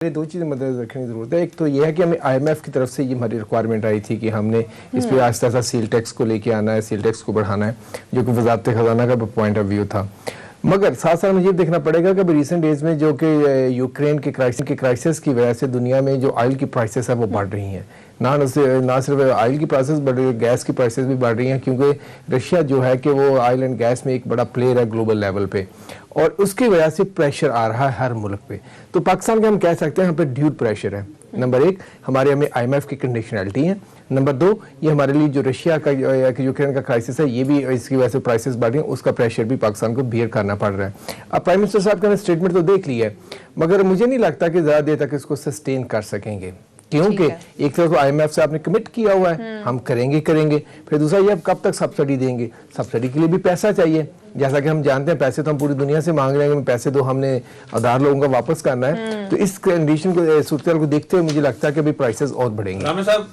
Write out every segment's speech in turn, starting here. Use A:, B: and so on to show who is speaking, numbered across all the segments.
A: दो चीज़ें मद्देनजर रखने की ज़रूरत है। एक तो यह है कि हमें IMF की तरफ से ये हमारी रिक्वायरमेंट आई थी कि हमने इस पर आहिस्ता आहिस्ता सील टैक्स को लेके आना है, सील टैक्स को बढ़ाना है, जो कि वजारत खजाना का पॉइंट ऑफ व्यू था। मगर साथ साथ मुझे देखना पड़ेगा कि रिसेंट डेज में जो कि यूक्रेन के क्राइसिस की वजह से दुनिया में जो ऑयल की प्राइसेस है वो बढ़ रही हैं। ना सिर्फ ऑयल की प्राइसेस बढ़ रही है, गैस की प्राइसेस भी बढ़ रही हैं, क्योंकि रशिया जो है कि वो ऑयल एंड गैस में एक बड़ा प्लेयर है ग्लोबल लेवल पे, और उसकी वजह से प्रेशर आ रहा है हर मुल्क पे। तो पाकिस्तान के हम कह सकते हैं यहाँ पे ड्यूड प्रेशर है। नंबर एक, हमारे हमें IMF की कंडीशनैलिटी है। नंबर दो, ये हमारे लिए जो रशिया का यूक्रेन का क्राइसिस है, ये भी इसकी वजह से प्राइसेस बढ़ रही हैं, उसका प्रेशर भी पाकिस्तान को बियर करना पड़ रहा है। अब प्राइम मिनिस्टर साहब का स्टेटमेंट तो देख लिया है, मगर मुझे नहीं लगता कि ज़्यादा देर तक इसको सस्टेन कर सकेंगे, क्योंकि एक तरफ तो IMF से आपने कमिट किया हुआ है, हम करेंगे, फिर दूसरा ये कब तक सब्सिडी देंगे, सब्सिडी के लिए भी पैसा चाहिए। जैसा कि हम जानते हैं पैसे तो हम पूरी दुनिया से मांग रहे हैं, पैसे तो हमने आधार लोगों का वापस करना है। तो इस कंडीशन को, सूरत को देखते हुए मुझे लगता है कि अभी प्राइसेस और बढ़ेंगे।
B: रामे साहब,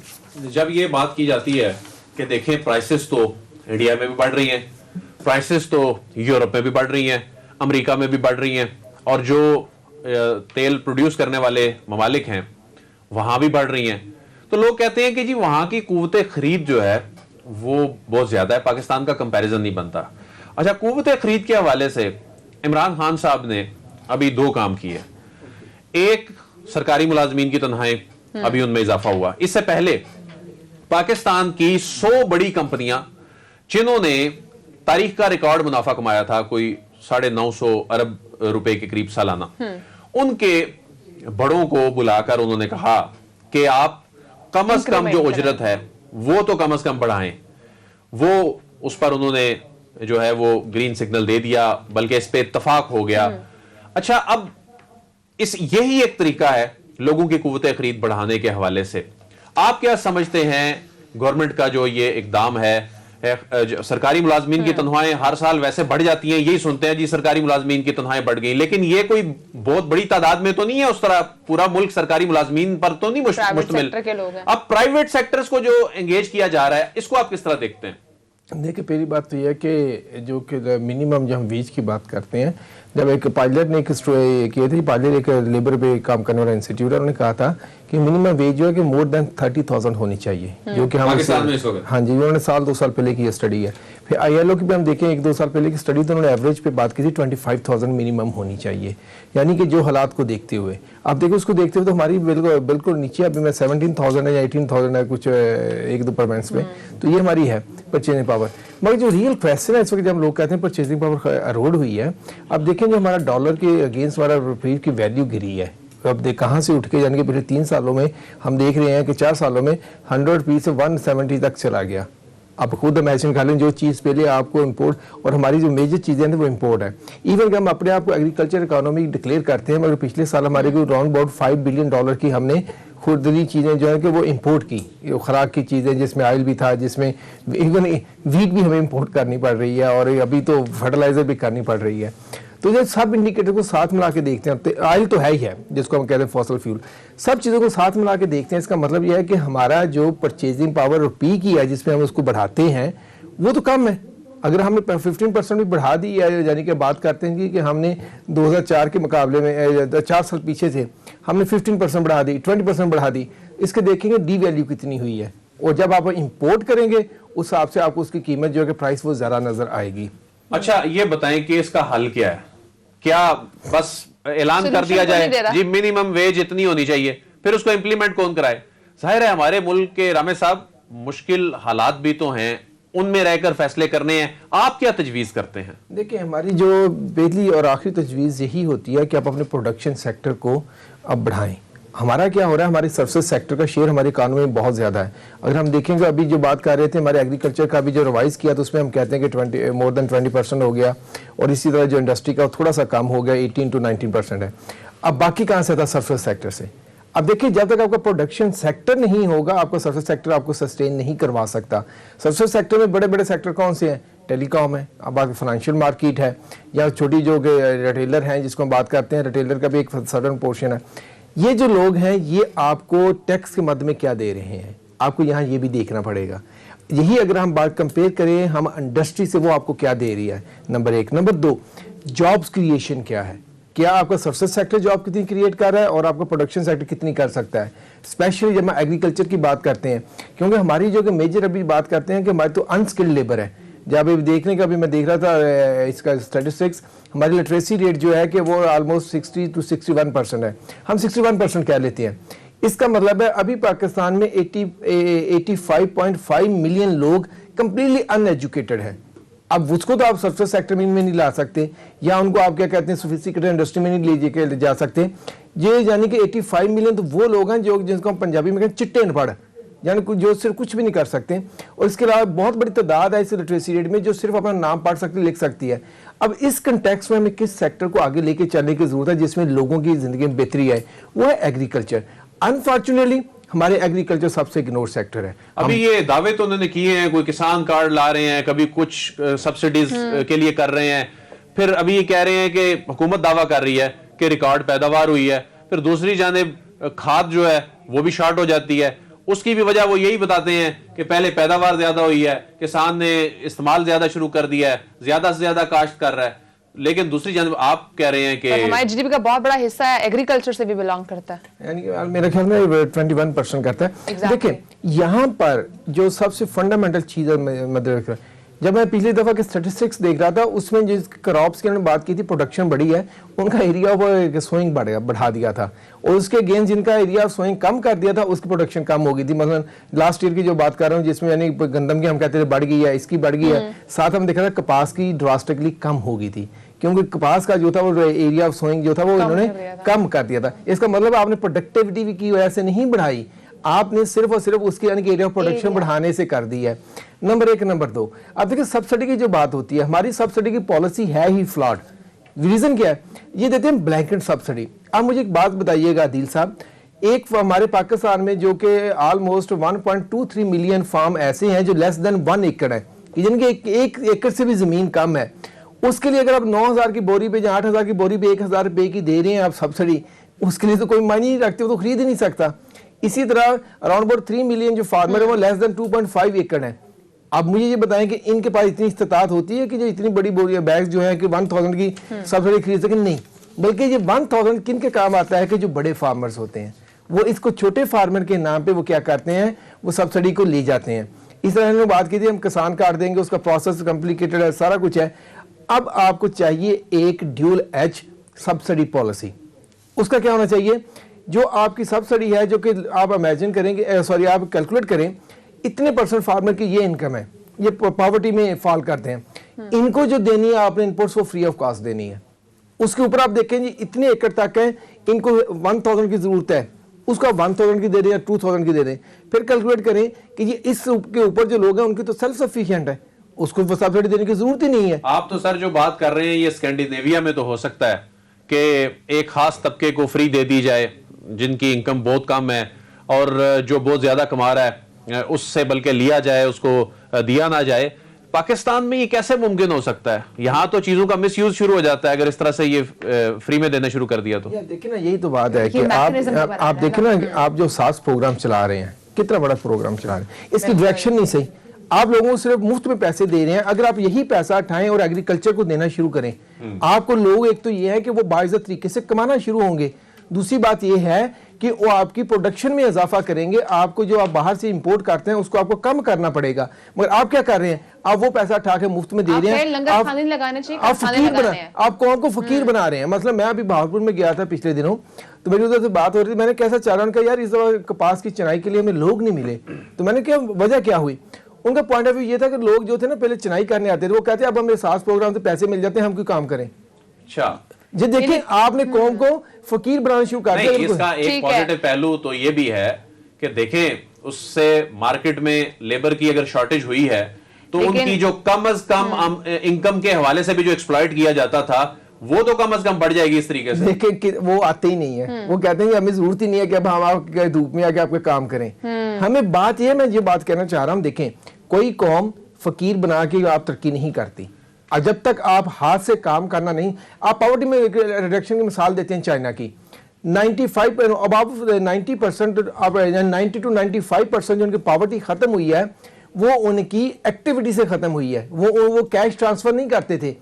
B: जब ये बात की जाती है कि देखें प्राइसेस तो इंडिया में भी बढ़ रही हैं, प्राइसेस तो यूरोप में भी बढ़ रही हैं, अमेरिका में भी बढ़ रही हैं, और जो तेल प्रोड्यूस करने वाले ममालिक हैं वहां भी बढ़ रही हैं, तो लोग कहते हैं कि जी वहां की कुव्वत खरीद जो है वो बहुत ज्यादा है, पाकिस्तान का कंपैरिजन नहीं बनता। अच्छा, कुव्वत खरीद के हवाले से इमरान खान साहब ने अभी दो काम किए। एक, सरकारी मुलाजमीन की तनख्वाहें अभी उनमें इजाफा हुआ। इससे पहले पाकिस्तान की 100 बड़ी कंपनियां जिन्होंने तारीख का रिकॉर्ड मुनाफा कमाया था, कोई 950 अरब रुपए के करीब सालाना, उनके बड़ों को बुलाकर उन्होंने कहा कि आप कम से कम जो उजरत है वो तो कम से कम बढ़ाएं। वो उस पर उन्होंने जो है वो ग्रीन सिग्नल दे दिया, बल्कि इस पे इत्तफाक हो गया। अच्छा, अब यही एक तरीका है लोगों की कुव्वत खरीद बढ़ाने के हवाले से। आप क्या समझते हैं गवर्नमेंट का जो ये इकदाम है? सरकारी मुलाजमीन की तनख्वाहें हर साल वैसे बढ़ जाती हैं, यही सुनते हैं जी सरकारी मुलाजमीन की तनख्वाहें बढ़ गई, लेकिन ये कोई बहुत बड़ी तादाद में तो नहीं है। उस तरह पूरा मुल्क सरकारी मुलाजमीन पर तो नहीं मुश्तमिल। अब प्राइवेट सेक्टर्स को जो एंगेज किया जा रहा है, इसको आप किस तरह देखते हैं?
A: देखिए, पहली बात तो यह है कि जो कि मिनिमम जब हम वेज की बात करते हैं, जब एक पायलट ने किया था, पायलट एक लेबर पे काम करने वाला इंस्टीट्यूट है, उन्होंने कहा था कि मिनिमम वेज जो है कि मोर देन 30,000 होनी चाहिए, जो कि हम हाँ जी, उन्होंने साल 2 साल पहले की स्टडी है। फिर ILO की भी हम देखें 1-2 साल पहले की स्टडी, तो उन्होंने एवरेज पे बात की थी 25,000 मिनिमम होनी चाहिए। यानी कि जो हालात को देखते हुए, आप देखो उसको देखते हुए तो हमारी बिल्कुल नीचे, अभी मैं 17,000 है या 18,000 है कुछ 1-2 परमेंट्स में, तो ये हमारी है परचेजिंग पावर। मगर जो रियल क्वेश्चन है इस वक्त, जब लोग कहते हैं परचेजिंग पावर एरोड हुई है, अब देखें जो हमारा डॉलर के अगेंस्ट हमारा रुपये की वैल्यू गिरी है, अब देख कहाँ से उठ के, यानी कि पिछले 3 सालों में हम देख रहे हैं कि 4 सालों में 100 रुपये से 170 तक चला गया। आप खुद इमेजिन कर लें, जो चीज़ पहले आपको इंपोर्ट, और हमारी जो मेजर चीज़ें हैं वो इंपोर्ट है। इवन कि हम अपने आप को एग्रीकल्चर इकोनॉमी डिक्लेयर करते हैं, मगर पिछले साल हमारे को राउंड अबाउट $5 बिलियन की हमने खुदरी चीज़ें जो है कि वो इंपोर्ट की, खुराक की चीज़ें, जिसमें ऑयल भी था, जिसमें इवन वीट भी हमें इंपोर्ट करनी पड़ रही है, और अभी तो फर्टिलाइज़र भी करनी पड़ रही है। तो जब सब इंडिकेटर को साथ मिला के देखते हैं, तो ऑयल तो है ही है जिसको हम कहते हैं फॉसल फ्यूल, सब चीज़ों को साथ मिला के देखते हैं, इसका मतलब यह है कि हमारा जो परचेजिंग पावर रुपये की है, जिसमें हम उसको बढ़ाते हैं, वो तो कम है। अगर हमने 15% भी बढ़ा दी है, यानी कि बात करते हैं कि हमने 2004 के मुकाबले में 4 साल पीछे थे, हमने 15% बढ़ा दी, 20% बढ़ा दी, इसके देखेंगे डी वैल्यू कितनी हुई है, और जब आप इंपोर्ट करेंगे उस हिसाब से आपको उसकी कीमत जो है कि प्राइस वो ज़्यादा नजर आएगी।
B: अच्छा, ये बताएं कि इसका हल क्या है? क्या बस ऐलान कर दिया जाए जी मिनिमम वेज इतनी होनी चाहिए, फिर उसको इंप्लीमेंट कौन कराए? जाहिर है हमारे मुल्क के रामे साहब मुश्किल हालात भी तो हैं, उनमें रहकर फैसले करने हैं। आप क्या तजवीज़ करते हैं?
A: देखिए, हमारी जो पहली और आखिरी तजवीज़ यही होती है कि आप अपने प्रोडक्शन सेक्टर को अब बढ़ाएं। हमारा क्या हो रहा है, हमारी सर्विसेज सेक्टर का शेयर हमारी इकानमी में बहुत ज़्यादा है। अगर हम देखेंगे, अभी जो बात कर रहे थे हमारे एग्रीकल्चर का भी जो रिवाइज़ किया, तो उसमें हम कहते हैं कि मोर देन 20% हो गया, और इसी तरह जो इंडस्ट्री का थोड़ा सा कम हो गया, 18 to 19% है। अब बाकी कहाँ से था? सर्विसेज सेक्टर से। अब देखिए, जब तक आपका प्रोडक्शन सेक्टर नहीं होगा, आपका सर्विस सेक्टर आपको सस्टेन नहीं करवा सकता। सर्विस सेक्टर में बड़े बड़े सेक्टर कौन से हैं? टेलीकॉम है, अब आपकी फाइनेंशियल मार्केट है, या छोटी जो रिटेलर हैं जिसको हम बात करते हैं, रिटेलर का भी एक सर्टेन पोर्शन है। ये जो लोग हैं, ये आपको टैक्स के मद में क्या दे रहे हैं, आपको यहाँ ये भी देखना पड़ेगा। यही अगर हम बात कंपेयर करें हम इंडस्ट्री से, वो आपको क्या दे रही है, नंबर 1। नंबर 2, जॉब्स क्रिएशन क्या है। क्या आपका सर्विस सेक्टर जॉब कितनी क्रिएट कर रहा है और आपका प्रोडक्शन सेक्टर कितनी कर सकता है, स्पेशली जब हम एग्रीकल्चर की बात करते हैं, क्योंकि हमारी जो कि मेजर अभी बात करते हैं कि हमारी तो अनस्किल्ड लेबर है। जब अभी देखने का अभी मैं देख रहा था इसका स्टैटिस्टिक्स, हमारी लिटरेसी रेट जो है कि वो ऑलमोस्ट 60 to 61% है, हम 61% कह लेते हैं। इसका मतलब है अभी पाकिस्तान में 85.5 मिलियन लोग कंप्लीटली अनएजुकेटेड हैं। अब उसको तो आप सर्विस सेक्टर में नहीं ला सकते, या उनको आप क्या कहते हैं सोफिस्टिकेटेड इंडस्ट्री में नहीं ले जा सकते। ये यानी कि 85 मिलियन तो वो लोग हैं जो जिनको हम पंजाबी में कहते हैं चिट्टे अनपढ़, यानी जो सिर्फ कुछ भी नहीं कर सकते। और इसके अलावा बहुत बड़ी तादाद है इस लिटरेसी रेट में जो सिर्फ अपना नाम पढ़ सकती लिख सकती है। अब इस कंटेक्स्ट में हमें किस सेक्टर को आगे लेके चलने की जरूरत है जिसमें लोगों की जिंदगी में बेहतरी है, वो है एग्रीकल्चर। अनफॉर्चुनेटली हमारे एग्रीकल्चर सबसे इग्नोर सेक्टर है।
B: अभी ये दावे तो उन्होंने किए हैं, कोई किसान कार्ड ला रहे हैं, कभी कुछ सब्सिडीज के लिए कर रहे हैं, फिर अभी ये कह रहे हैं कि हुकूमत दावा कर रही है कि रिकॉर्ड पैदावार हुई है, फिर दूसरी जानिब खाद जो है वो भी शॉर्ट हो जाती है। उसकी भी वजह वो यही बताते हैं कि पहले पैदावार ज्यादा हुई है, किसान ने इस्तेमाल ज्यादा शुरू कर दिया है, ज्यादा से ज्यादा काश्त कर रहा है। लेकिन दूसरी जानिब आप कह रहे हैं कि
C: हमारे जीडीपी का बहुत बड़ा हिस्सा है एग्रीकल्चर से भी बिलोंग करता है,
A: यानी कि मेरे ख्याल में 21% करता है।
C: Exactly.
A: देखिए यहाँ पर जो सबसे फंडामेंटल चीज़ है, जब मैं पिछली दफ़ा के स्टैटिस्टिक्स देख रहा था उसमें जिस क्रॉप्स की उन्होंने बात की थी प्रोडक्शन बढ़ी है, उनका एरिया ऑफ सोइंग बढ़ा दिया था, और उसके अगेंस्ट जिनका एरिया ऑफ सोइंग कम कर दिया था उसकी प्रोडक्शन कम हो गई थी। मतलब लास्ट ईयर की जो बात कर रहा हूँ जिसमें यानी गंदम की हम कहते थे बढ़ गई है, इसकी बढ़ गई है, साथ हम देखा था कपास की ड्रास्टिकली कम हो गई थी, क्योंकि कपास का जो था वो एरिया ऑफ सोइंग जो था वो इन्होंने कम कर दिया था। इसका मतलब आपने प्रोडक्टिविटी की वजह से नहीं बढ़ाई, आपने सिर्फ और सिर्फ उसके यानी कि एरिया ऑफ प्रोडक्शन बढ़ाने से कर दी है। नंबर एक। नंबर दो, अब देखिए सब्सिडी की जो बात होती है, हमारी सब्सिडी की पॉलिसी है ही फ्लॉड। रीजन क्या है? ये देते हैं ब्लैंकेट सब्सिडी। अब मुझे एक बात बताइएगा आदिल साहब, एक हमारे पाकिस्तान में जो कि ऑलमोस्ट 1.23 मिलियन फार्म ऐसे हैं जो लेस देन 1 एकड़ है, जिनके एक एकड़ से भी जमीन कम है, उसके लिए अगर आप 9,000 की बोरी पे या 8,000 की बोरी पे 1,000 रुपए की दे रहे हैं आप सब्सिडी, उसके लिए तो कोई मायने नहीं रखते, वो तो खरीद ही नहीं सकता। इसी तरह अराउंड अबाउट 3 मिलियन जो फार्मर है वो लेस देन 2.5 एकड़ है। अब मुझे ये बताएं कि इनके पास इतनी इस्तात होती है कि जो इतनी बड़ी बोरी बैग जो है कि 1,000 की सब्सिडी खरीद सके? नहीं, बल्कि ये 1,000 किन के काम आता है कि जो बड़े फार्मर्स होते हैं वो इसको छोटे फार्मर के नाम पे वो क्या करते हैं, वो सब्सिडी को ले जाते हैं। इस तरह हमने बात की थी हम किसान कार्ड देंगे, उसका प्रोसेस कॉम्प्लिकेटेड है, सारा कुछ है। अब आपको चाहिए एक ड्यूल एच सब्सिडी पॉलिसी। उसका क्या होना चाहिए? जो आपकी सब्सिडी है, जो कि आप इमेजिन करेंगे, सॉरी आप कैलकुलेट करें, इतने परसेंट फार्मर की ये इनकम है, ये पॉवर्टी में फॉल करते हैं, इनको जो देनी है आपने इनपुट्स वो फ्री ऑफ कॉस्ट देनी है। उसके ऊपर आप देखें जी इतने एकड़ तक है, इनको 1,000 की जरूरत है, उसका 1,000 की दे दें या 2,000 की दे दें। फिर कैलकुलेट करें कि ये इसके ऊपर जो लोग हैं उनकी तो सेल्फ सफिशिएंट है, उसको सब्सिडी देने की जरूरत ही नहीं है।
B: आप तो सर जो बात कर रहे हैं ये स्कैंडिनेविया में तो हो सकता है कि एक खास तबके को फ्री दे दी जाए जिनकी इनकम बहुत कम है, और जो बहुत ज्यादा कमा रहा है उससे बल्कि लिया जाए, उसको दिया ना जाए। पाकिस्तान में ये कैसे मुमकिन हो सकता है? यहाँ तो चीजों का मिसयूज शुरू हो जाता है अगर इस तरह से ये फ्री में देना शुरू कर दिया तो।
A: देखिए ना, यही तो बात है कि आप देखें ना, आप जो सास प्रोग्राम चला रहे हैं, कितना बड़ा प्रोग्राम चला रहे हैं, इसकी डायरेक्शन नहीं सही। आप लोगों को सिर्फ मुफ्त में पैसे दे रहे हैं। अगर आप यही पैसा उठाएं और एग्रीकल्चर को देना शुरू करें, आपको लोग, एक तो ये है कि वो बाइज्जत तरीके से कमाना शुरू होंगे, दूसरी बात ये है कि वो आपकी प्रोडक्शन में इजाफा करेंगे। आपको जो आप बाहर से इंपोर्ट करते हैं उसको आपको कम करना पड़ेगा, मगर आप क्या कर रहे हैं, आप वो पैसा उठा के मुफ्त में दे रहे हैं। आप फकीर बना, आप कौन को फकीर बना रहे हैं। मतलब मैं अभी भागलपुर में गया था पिछले दिनों, तो मेरी उधर से बात हो रही थी, मैंने कैसा चाह रहा यार इस दफा कपास की चनाई के लिए हमें लोग नहीं मिले। तो मैंने क्या वजह क्या हुई, उनका पॉइंट ऑफ व्यू ये था कि लोग जो थे ना पहले चनाई करने आते थे, वो कहते अब हमें सास प्रोग्राम से पैसे मिल जाते हैं, हम क्यों काम करें।
B: अच्छा
A: जी देखिए, आपने कौम को फकीर बनाना शुरू कर दिया।
B: इसका एक पॉजिटिव पहलू तो ये भी है कि देखें उससे मार्केट में लेबर की अगर शॉर्टेज हुई है तो उनकी जो कम अज कम इनकम के हवाले से भी जो एक्सप्लॉइट किया जाता था वो तो कम अज कम बढ़ जाएगी इस तरीके से।
A: देखिए वो आते ही नहीं है, वो कहते हैं कि हमें जरूरत ही नहीं है कि अब हम आपके धूप में आके आपके काम करें। हमें बात ये, मैं ये बात कहना चाह रहा हूं, देखें कोई कौम फकीर बना के आप तरक्की नहीं करती, और जब तक आप हाथ से काम करना नहीं। आप पॉवर्टी में रिडक्शन की मिसाल देते हैं चाइना की, 95 अबाव 90%, अब 90 to 95% जो उनकी पॉवर्टी खत्म हुई है वो उनकी एक्टिविटी से खत्म हुई है। वो कैश ट्रांसफर नहीं करते थे,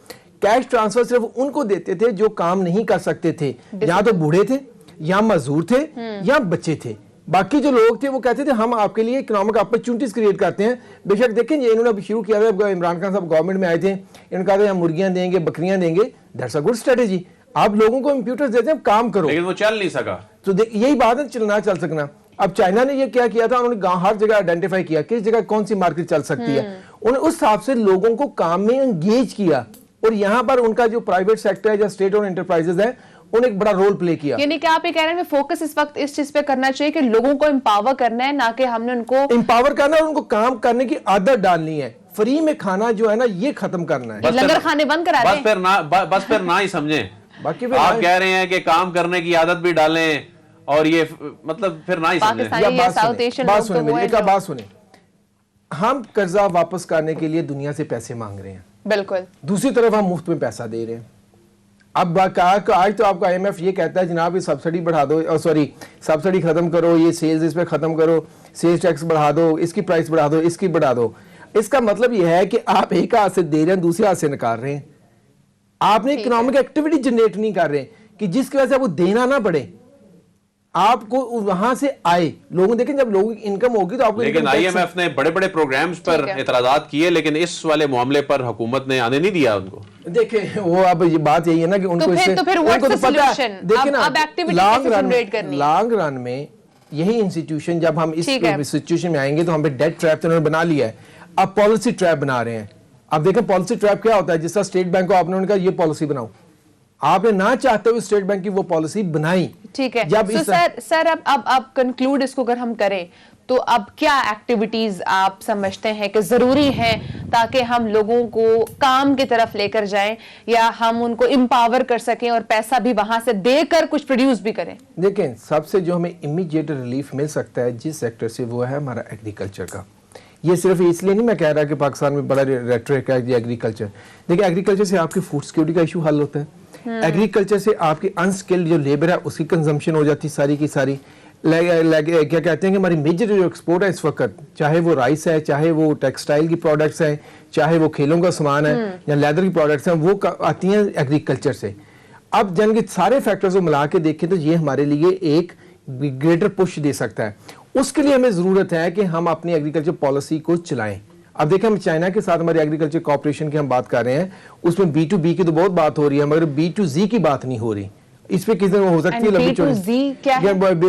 A: कैश ट्रांसफर सिर्फ उनको देते थे जो काम नहीं कर सकते थे, या तो बूढ़े थे, या मजदूर थे, या बच्चे थे। बाकी जो लोग थे वो कहते थे हम आपके लिए इकोनॉमिक अपॉर्चुनिटीज क्रिएट करते हैं। बेशक देखें ये इन्होंने अभी शुरू किया था, इमरान खान साहब गवर्नमेंट में आए थे, इन्होंने कहा था हम मुर्गियां देंगे, बकरियां देंगे, दैट्स अ गुड स्ट्रेटेजी। आप लोगों को कंप्यूटर्स देते हैं, काम करो,
B: लेकिन वो चल नहीं सका।
A: तो यही बात है, चलना चल सकना। अब चाइना ने ये क्या किया था, उन्होंने हर जगह आइडेंटिफाई किया किस जगह कौन सी मार्केट चल सकती है, उन्होंने उस हिसाब से लोगों को काम में एंगेज किया, और यहाँ पर उनका जो प्राइवेट सेक्टर है, जो स्टेट ओन एंटरप्राइजेज है, उन्होंने एक बड़ा रोल प्ले किया।
C: यानी कि आप ये कह रहे हैं फोकस इस वक्त इस चीज पे करना चाहिए कि लोगों को एम्पावर करना है, ना कि हमने उनको
A: एम्पावर करना और उनको काम करने की आदत डालनी है। फ्री में खाना जो है ना, ये खत्म करना है।
C: लंगर खाने बंद करा
B: बस फिर ना ही समझे।
A: बाकी
B: आप कह रहे हैं कि काम करने की आदत भी डालें, और ये मतलब फिर ना ही समझे।
A: बात सुने, हम कर्जा वापस करने के लिए दुनिया से पैसे मांग रहे हैं,
C: बिल्कुल,
A: दूसरी तरफ हम मुफ्त में पैसा दे रहे हैं। अब आज तो आपका IMF ये कहता है जनाब ये सब्सिडी बढ़ा दो, सॉरी सब्सिडी खत्म करो, ये सेल्स इस पे खत्म करो, सेल्स टैक्स बढ़ा दो, इसकी प्राइस बढ़ा दो, इसकी बढ़ा दो। इसका मतलब ये है कि आप एक हाथ से दे रहे हैं, दूसरे हाथ से निकाल रहे हैं। आपने इकोनॉमिक एक्टिविटी जनरेट नहीं कर रहे कि जिसकी वजह से आपको देना ना पड़े, आपको वहां से आए। लोगों देखें जब लोगों की इनकम होगी तो आपको,
B: लेकिन IMF ने बड़े बड़े प्रोग्राम्स पर एतराजात किए, लेकिन इस वाले मामले पर हुकूमत ने आने नहीं दिया उनको।
A: देखें वो अब ये बात यही है ना कि उनको इससे
C: उनको तो पता है। देखिए ना,
A: लॉन्ग रन में यही इंस्टीट्यूशन, जब हम इस सिचुएशन में आएंगे तो हम पे डेट ट्रैप तो उन्होंने बना लिया है, अब पॉलिसी ट्रैप बना रहे हैं। अब देखें पॉलिसी ट्रैप क्या होता है, जिस तरह स्टेट बैंक को आपने कहा ये पॉलिसी बनाओ, आपने ना चाहते हुए स्टेट बैंक की वो पॉलिसी बनाई।
C: ठीक है, जब सर अब कंक्लूड इसको अगर हम करें तो अब क्या एक्टिविटीज आप समझते हैं कि जरूरी है ताकि हम लोगों को काम की तरफ लेकर जाएं, या हम उनको एम्पावर कर सकें और पैसा भी वहां से देकर कुछ प्रोड्यूस भी करें?
A: देखें सबसे जो हमें इमीडिएट रिलीफ मिल सकता है जिस सेक्टर से, वो है हमारा एग्रीकल्चर का। ये सिर्फ इसलिए नहीं मैं कह रहा कि पाकिस्तान में बड़ा रेटरेक है एग्रीकल्चर। देखिए एग्रीकल्चर से आपकी फूड सिक्योरिटी का इशू हल होता है, एग्रीकल्चर से आपकी अनस्किल्ड जो लेबर है उसकी कंजम्पशन हो जाती सारी की सारी। क्या कहते हैं कि हमारी मेजर जो एक्सपोर्ट है इस वक्त, चाहे वो राइस है, चाहे वो टेक्सटाइल की प्रोडक्ट्स हैं, चाहे वो खेलों का सामान है या लेदर की प्रोडक्ट्स हैं, वो आती हैं एग्रीकल्चर से। अब जन के सारे फैक्टर्स को मिला के देखें तो ये हमारे लिए एक ग्रेटर पुश दे सकता है। उसके लिए हमें जरूरत है कि हम अपनी एग्रीकल्चर पॉलिसी को चलाएं। अब देखें हम चाइना के साथ हमारी एग्रीकल्चर कॉर्पोरेशन की हम बात कर रहे हैं, उसमें B2B की तो बहुत बात हो रही है, मगर B2Z की बात नहीं हो रही। इस पे किसी हो सकती है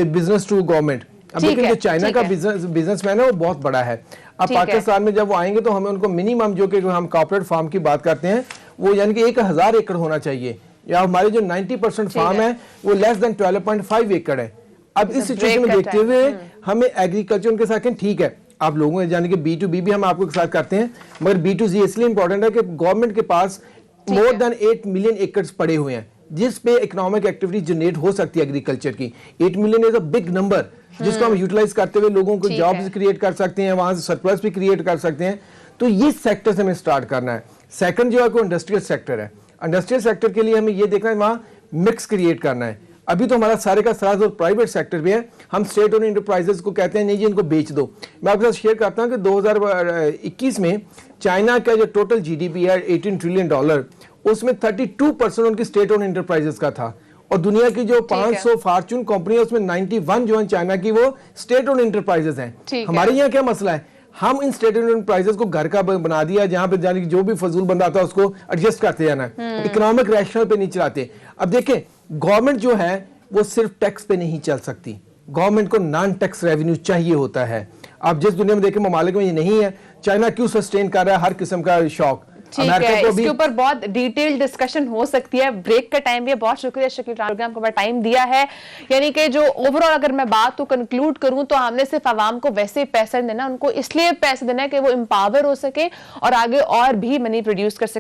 A: बिजनेस टू गवर्नमेंट। अब देखिए जो चाइना का बिजनेसमैन है वो बहुत बड़ा है। अब पाकिस्तान में जब वो आएंगे तो हमें उनको मिनिमम जो कि हम कॉर्पोरेट फार्म की बात करते हैं वो यानी कि 1000 एकड़ होना चाहिए, या हमारे जो 90% फार्म है वो लेस देन 12.5 एकड़ है। अब इस सिचुएशन में देखते हुए हमें एग्रीकल्चर उनके साथ ठीक है, आप लोगों यानी कि B2B भी हम आपके साथ करते हैं, मगर B2Z इसलिए इंपॉर्टेंट है कि गवर्नमेंट के पास मोर देन 8 मिलियन एकड़ पड़े हुए हैं जिस पे इकोनॉमिक एक्टिविटी जनरेट हो सकती है एग्रीकल्चर की। 8 million is a big number जिसको हम यूटिलाइज करते हुए लोगों को जॉब्स क्रिएट कर सकते हैं, वहां से सरप्लस भी क्रिएट कर सकते हैं। तो ये सेक्टर से हमें स्टार्ट करना है। सेकंड जो है को इंडस्ट्रियल सेक्टर है। इंडस्ट्रियल सेक्टर के लिए हमें ये देखना है वहां मिक्स क्रिएट करना है। अभी तो हमारा सारे का सारा जो प्राइवेट सेक्टर भी है, हम स्टेट ओन एंटरप्राइजेस को कहते हैं नहीं जी इनको बेच दो। मैं आपके साथ शेयर करता हूं कि 2021 में चाइना का जो टोटल GDP है $18 ट्रिलियन, उसमें 32% उनकी स्टेट ओन एंटरप्राइजेस का था, और दुनिया की जो 500 फॉर्च्यून कंपनी है उसमें 91 जो है चाइना की वो स्टेट ओन एंटरप्राइजेस हैं। हमारे यहाँ क्या मसला है, हम इन स्टेट ओन एंटरप्राइजेस को घर का बना दिया जहां पे जाने की जो भी फजूल बंदा आता है उसको एडजस्ट करते जाना है, इकोनॉमिक रैशनल पे नहीं चलाते। अब देखें गवर्नमेंट जो है वो सिर्फ टैक्स पे नहीं चल सकती, गवर्नमेंट को नॉन टैक्स रेवेन्यू चाहिए होता है। आप जिस दुनिया में देखें ममालिक में ये नहीं है, चाइना क्यों सस्टेन कर रहा है हर किस्म का शौक।
C: ठीक है, इसके ऊपर बहुत डिटेल डिस्कशन हो सकती है। ब्रेक का टाइम भी है। बहुत शुक्रिया शकील प्रोग्राम को बड़ा टाइम दिया है। यानी कि जो ओवरऑल अगर मैं बात को कंक्लूड करूं तो हमने सिर्फ आवाम को वैसे पैसा देना, उनको इसलिए पैसे देना है कि वो एम्पावर हो सके और आगे और भी मनी प्रोड्यूस कर सके।